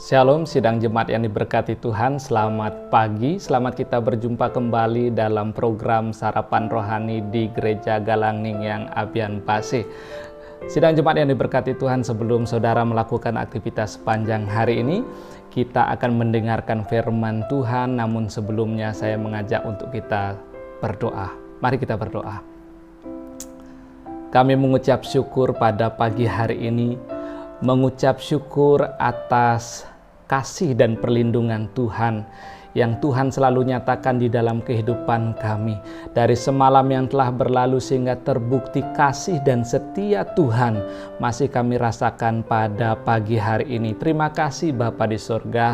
Shalom, sidang jemaat yang diberkati Tuhan, selamat pagi, selamat kita berjumpa kembali dalam program Sarapan Rohani di Gereja Galangning yang Abian Paseh. Sidang jemaat yang diberkati Tuhan, sebelum saudara melakukan aktivitas sepanjang hari ini, kita akan mendengarkan firman Tuhan, namun sebelumnya saya mengajak untuk kita berdoa. Mari kita berdoa. Kami mengucap syukur pada pagi hari ini, mengucap syukur atas kasih dan perlindungan Tuhan yang Tuhan selalu nyatakan di dalam kehidupan kami. Dari semalam yang telah berlalu sehingga terbukti kasih dan setia Tuhan masih kami rasakan pada pagi hari ini. Terima kasih Bapa di surga,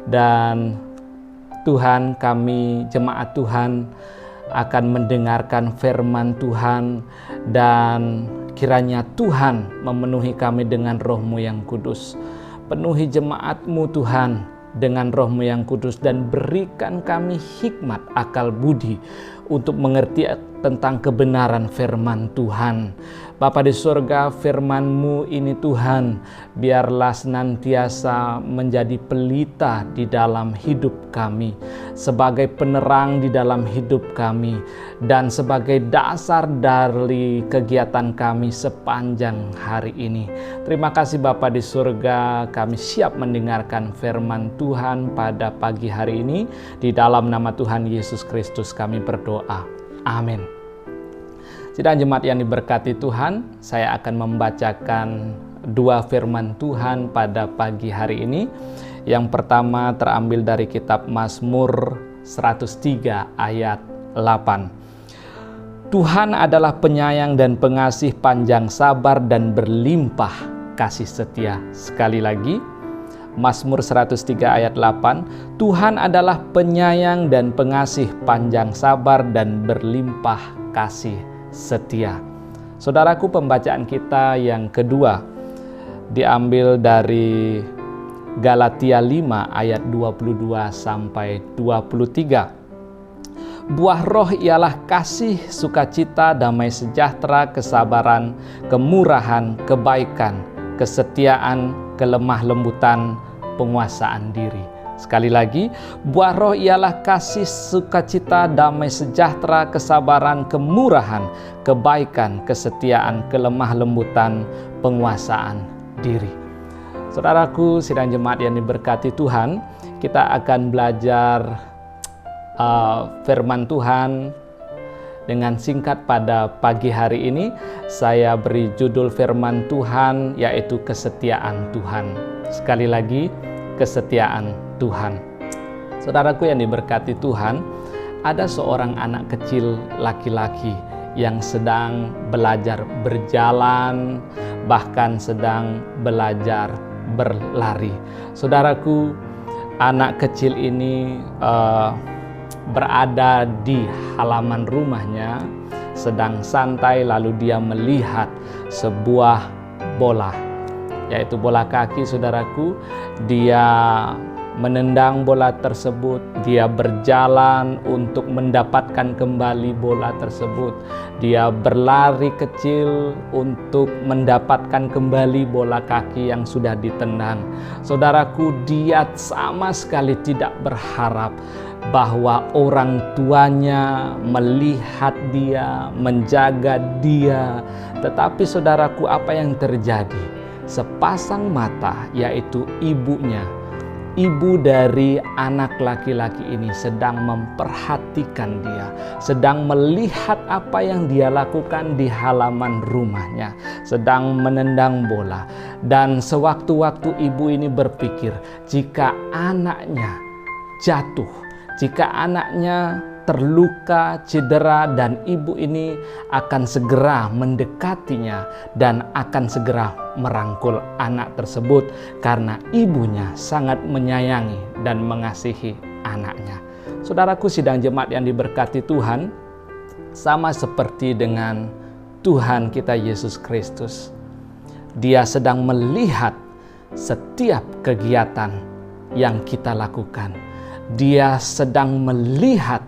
dan Tuhan, kami jemaat Tuhan akan mendengarkan firman Tuhan, dan kiranya Tuhan memenuhi kami dengan Roh-Mu yang kudus. Penuhi jemaat-Mu Tuhan dengan Roh-Mu yang kudus, dan berikan kami hikmat akal budi untuk mengerti tentang kebenaran firman Tuhan. Bapa di surga, firman-Mu ini Tuhan, biarlah senantiasa menjadi pelita di dalam hidup kami, sebagai penerang di dalam hidup kami, dan sebagai dasar dari kegiatan kami sepanjang hari ini. Terima kasih Bapa di surga, kami siap mendengarkan firman Tuhan pada pagi hari ini. Di dalam nama Tuhan Yesus Kristus kami berdoa. Amin. Sidang jemaat yang diberkati Tuhan, saya akan membacakan dua firman Tuhan pada pagi hari ini. Yang pertama terambil dari kitab Mazmur 103 ayat 8. Tuhan adalah penyayang dan pengasih, panjang sabar dan berlimpah kasih setia. Sekali lagi, Mazmur 103 ayat 8. Tuhan adalah penyayang dan pengasih, panjang sabar dan berlimpah kasih setia. Saudaraku, pembacaan kita yang kedua diambil dari Galatia 5 ayat 22 sampai 23. Buah roh ialah kasih, sukacita, damai sejahtera, kesabaran, kemurahan, kebaikan, kesetiaan, kelemah lembutan, penguasaan diri. Sekali lagi, buah roh ialah kasih, sukacita, damai sejahtera, kesabaran, kemurahan, kebaikan, kesetiaan, kelemah lembutan, penguasaan diri. Saudaraku, sidang jemaat yang diberkati Tuhan, kita akan belajar firman Tuhan dengan singkat pada pagi hari ini. Saya beri judul firman Tuhan yaitu kesetiaan Tuhan. Sekali lagi, kesetiaan Tuhan. Saudaraku yang diberkati Tuhan, ada seorang anak kecil laki-laki yang sedang belajar berjalan, bahkan sedang belajar berlari. Saudaraku, anak kecil ini berada di halaman rumahnya, sedang santai, lalu dia melihat sebuah bola, yaitu bola kaki. Saudaraku, dia menendang bola tersebut, dia berjalan untuk mendapatkan kembali bola tersebut. Dia berlari kecil untuk mendapatkan kembali bola kaki yang sudah ditendang. Saudaraku, dia sama sekali tidak berharap bahwa orang tuanya melihat dia, menjaga dia. Tetapi saudaraku, apa yang terjadi? Sepasang mata, yaitu ibunya, ibu dari anak laki-laki ini sedang memperhatikan dia, sedang melihat apa yang dia lakukan di halaman rumahnya, sedang menendang bola. Dan sewaktu-waktu ibu ini berpikir, jika anaknya jatuh, jika anaknya terluka, cedera, dan ibu ini akan segera mendekatinya dan akan segera merangkul anak tersebut karena ibunya sangat menyayangi dan mengasihi anaknya. Saudaraku sidang jemaat yang diberkati Tuhan, sama seperti dengan Tuhan kita Yesus Kristus. Dia sedang melihat setiap kegiatan yang kita lakukan. Dia sedang melihat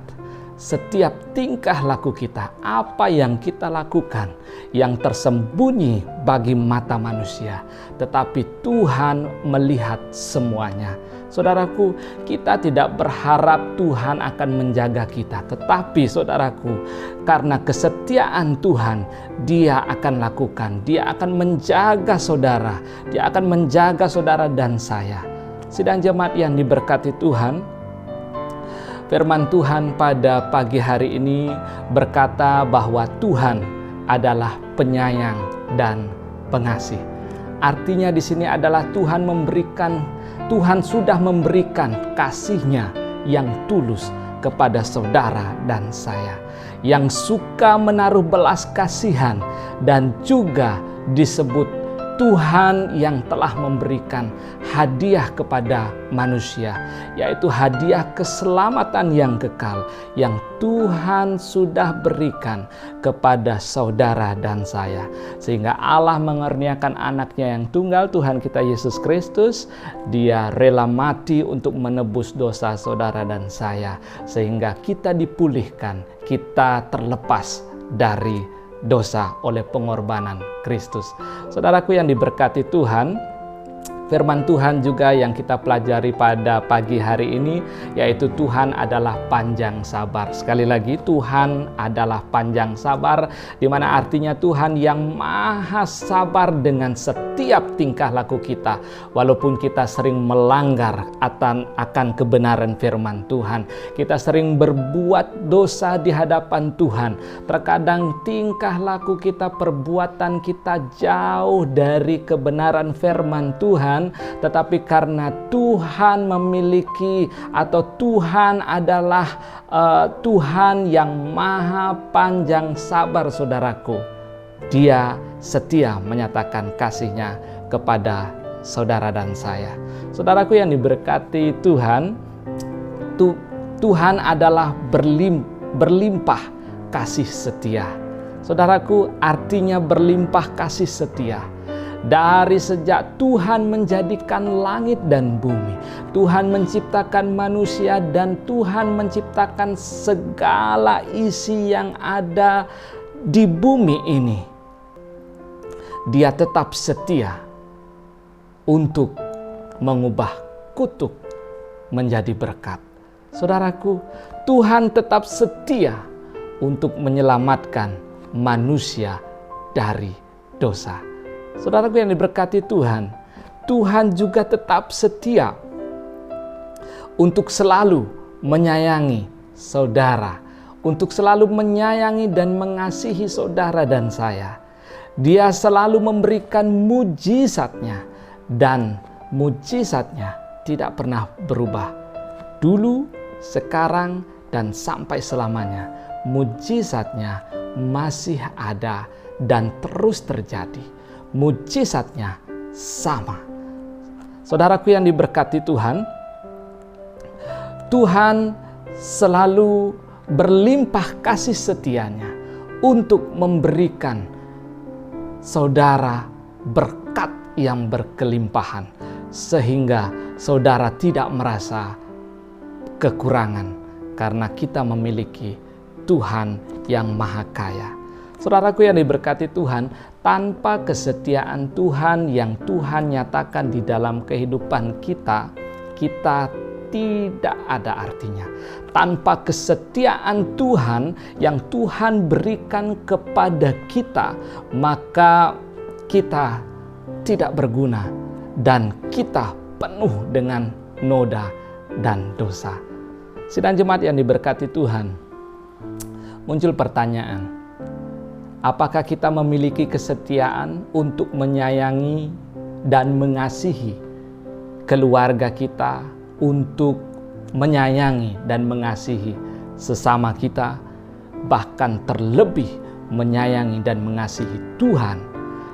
setiap tingkah laku kita, apa yang kita lakukan yang tersembunyi bagi mata manusia, tetapi Tuhan melihat semuanya. Saudaraku, kita tidak berharap Tuhan akan menjaga kita, tetapi saudaraku, karena kesetiaan Tuhan, Dia akan lakukan, Dia akan menjaga saudara, Dia akan menjaga saudara dan saya. Sidang jemaat yang diberkati Tuhan, firman Tuhan pada pagi hari ini berkata bahwa Tuhan adalah penyayang dan pengasih. Artinya di sini adalah Tuhan sudah memberikan kasih-Nya yang tulus kepada saudara dan saya, yang suka menaruh belas kasihan, dan juga disebut Tuhan yang telah memberikan hadiah kepada manusia, yaitu hadiah keselamatan yang kekal yang Tuhan sudah berikan kepada saudara dan saya. Sehingga Allah mengaruniakan anaknya yang tunggal, Tuhan kita Yesus Kristus. Dia rela mati untuk menebus dosa saudara dan saya, sehingga kita dipulihkan, kita terlepas dari dosa oleh pengorbanan Kristus. Saudaraku yang diberkati Tuhan, firman Tuhan juga yang kita pelajari pada pagi hari ini, yaitu Tuhan adalah panjang sabar. Sekali lagi, Tuhan adalah panjang sabar, di mana artinya Tuhan yang maha sabar dengan setiap tingkah laku kita, walaupun kita sering melanggar akan kebenaran firman Tuhan. Kita sering berbuat dosa di hadapan Tuhan. Terkadang tingkah laku kita, perbuatan kita jauh dari kebenaran firman Tuhan. Tetapi karena Tuhan memiliki, atau Tuhan adalah Tuhan yang maha panjang sabar, saudaraku, Dia setia menyatakan kasih-Nya kepada saudara dan saya. Saudaraku yang diberkati Tuhan, Tuhan adalah berlimpah kasih setia. Saudaraku, artinya berlimpah kasih setia. Dari sejak Tuhan menjadikan langit dan bumi, Tuhan menciptakan manusia, dan Tuhan menciptakan segala isi yang ada di bumi ini, Dia tetap setia untuk mengubah kutuk menjadi berkat. Saudaraku, Tuhan tetap setia untuk menyelamatkan manusia dari dosa. Saudaraku yang diberkati Tuhan, Tuhan juga tetap setia untuk selalu menyayangi saudara, untuk selalu menyayangi dan mengasihi saudara dan saya. Dia selalu memberikan mujizat-Nya, dan mujizat-Nya tidak pernah berubah. Dulu, sekarang, dan sampai selamanya, mujizat-Nya masih ada dan terus terjadi. Mujizat-Nya sama. Saudaraku yang diberkati Tuhan, Tuhan selalu berlimpah kasih setia-Nya untuk memberikan saudara berkat yang berkelimpahan, sehingga saudara tidak merasa kekurangan, karena kita memiliki Tuhan yang maha kaya. Saudaraku yang diberkati Tuhan, tanpa kesetiaan Tuhan yang Tuhan nyatakan di dalam kehidupan kita, kita tidak ada artinya. Tanpa kesetiaan Tuhan yang Tuhan berikan kepada kita, maka kita tidak berguna dan kita penuh dengan noda dan dosa. Sidang jemaat yang diberkati Tuhan, muncul pertanyaan, apakah kita memiliki kesetiaan untuk menyayangi dan mengasihi keluarga kita, untuk menyayangi dan mengasihi sesama kita, bahkan terlebih menyayangi dan mengasihi Tuhan,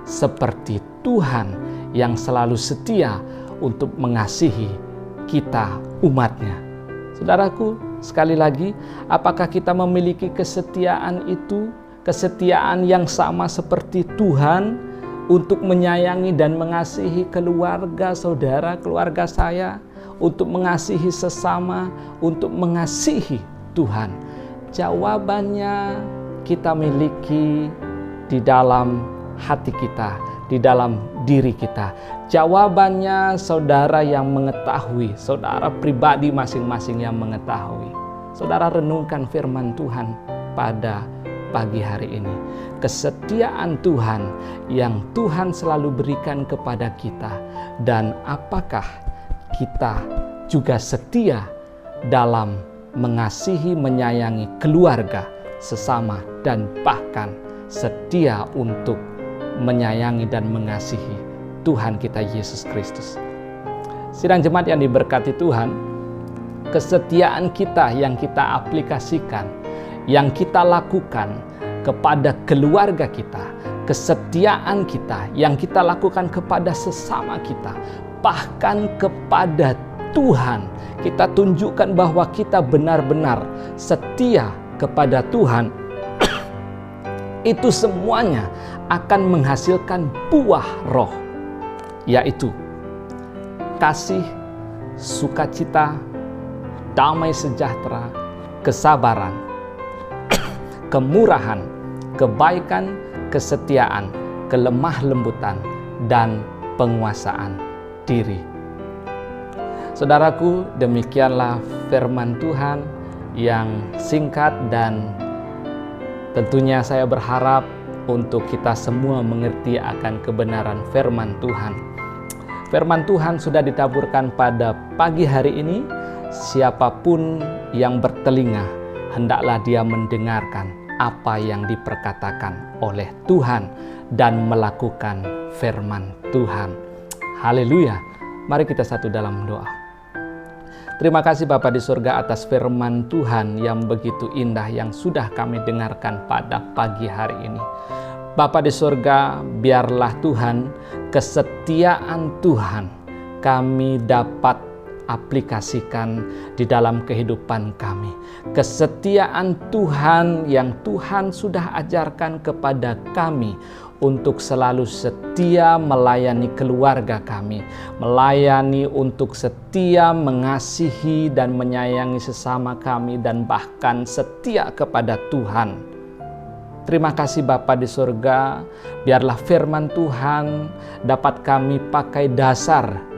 seperti Tuhan yang selalu setia untuk mengasihi kita, umat-Nya? Saudaraku, sekali lagi, apakah kita memiliki kesetiaan itu? Kesetiaan yang sama seperti Tuhan untuk menyayangi dan mengasihi keluarga saudara, keluarga saya, untuk mengasihi sesama, untuk mengasihi Tuhan. Jawabannya kita miliki di dalam hati kita, di dalam diri kita. Jawabannya saudara yang mengetahui, saudara pribadi masing-masing yang mengetahui. Saudara renungkan firman Tuhan pada pagi hari ini. Kesetiaan Tuhan yang Tuhan selalu berikan kepada kita, dan apakah kita juga setia dalam mengasihi, menyayangi keluarga, sesama, dan bahkan setia untuk menyayangi dan mengasihi Tuhan kita Yesus Kristus. Sidang jemaat yang diberkati Tuhan, kesetiaan kita yang kita aplikasikan, yang kita lakukan kepada keluarga kita, kesetiaan kita yang kita lakukan kepada sesama kita, bahkan kepada Tuhan, kita tunjukkan bahwa kita benar-benar setia kepada Tuhan. Itu semuanya akan menghasilkan buah roh, yaitu kasih, sukacita, damai sejahtera, kesabaran, kemurahan, kebaikan, kesetiaan, kelemah lembutan, dan penguasaan diri. Saudaraku, demikianlah firman Tuhan yang singkat, dan tentunya saya berharap untuk kita semua mengerti akan kebenaran firman Tuhan. Firman Tuhan sudah ditaburkan pada pagi hari ini. Siapapun yang bertelinga, hendaklah dia mendengarkan apa yang diperkatakan oleh Tuhan dan melakukan firman Tuhan. Haleluya. Mari kita satu dalam doa. Terima kasih Bapa di surga atas firman Tuhan yang begitu indah yang sudah kami dengarkan pada pagi hari ini. Bapa di surga, biarlah Tuhan, kesetiaan Tuhan kami dapat aplikasikan di dalam kehidupan kami. Kesetiaan Tuhan yang Tuhan sudah ajarkan kepada kami untuk selalu setia melayani keluarga kami, melayani untuk setia mengasihi dan menyayangi sesama kami, dan bahkan setia kepada Tuhan. Terima kasih Bapa di surga, biarlah firman Tuhan dapat kami pakai dasar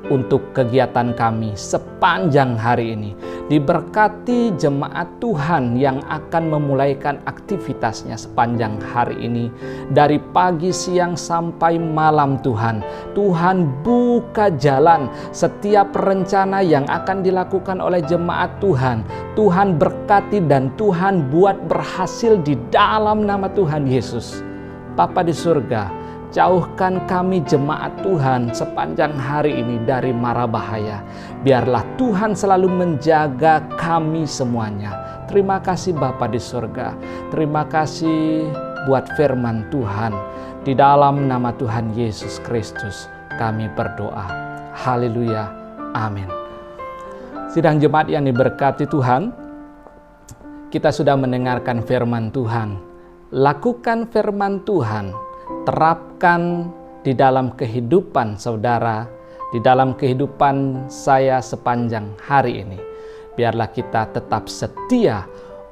untuk kegiatan kami sepanjang hari ini. Diberkati jemaat Tuhan yang akan memulaikan aktivitasnya sepanjang hari ini. Dari pagi, siang, sampai malam Tuhan. Tuhan buka jalan setiap rencana yang akan dilakukan oleh jemaat Tuhan. Tuhan berkati dan Tuhan buat berhasil di dalam nama Tuhan Yesus. Bapa di surga, jauhkan kami jemaat Tuhan sepanjang hari ini dari mara bahaya. Biarlah Tuhan selalu menjaga kami semuanya. Terima kasih Bapa di surga. Terima kasih buat firman Tuhan. Di dalam nama Tuhan Yesus Kristus kami berdoa. Haleluya. Amin. Sidang jemaat yang diberkati Tuhan, kita sudah mendengarkan firman Tuhan. Lakukan firman Tuhan. Terapkan di dalam kehidupan saudara, di dalam kehidupan saya sepanjang hari ini. Biarlah kita tetap setia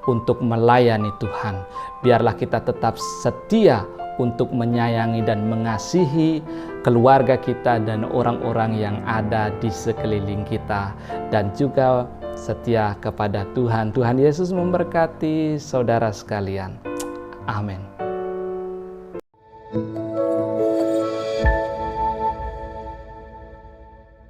untuk melayani Tuhan. Biarlah kita tetap setia untuk menyayangi dan mengasihi keluarga kita dan orang-orang yang ada di sekeliling kita. Dan juga setia kepada Tuhan. Tuhan Yesus memberkati saudara sekalian. Amin.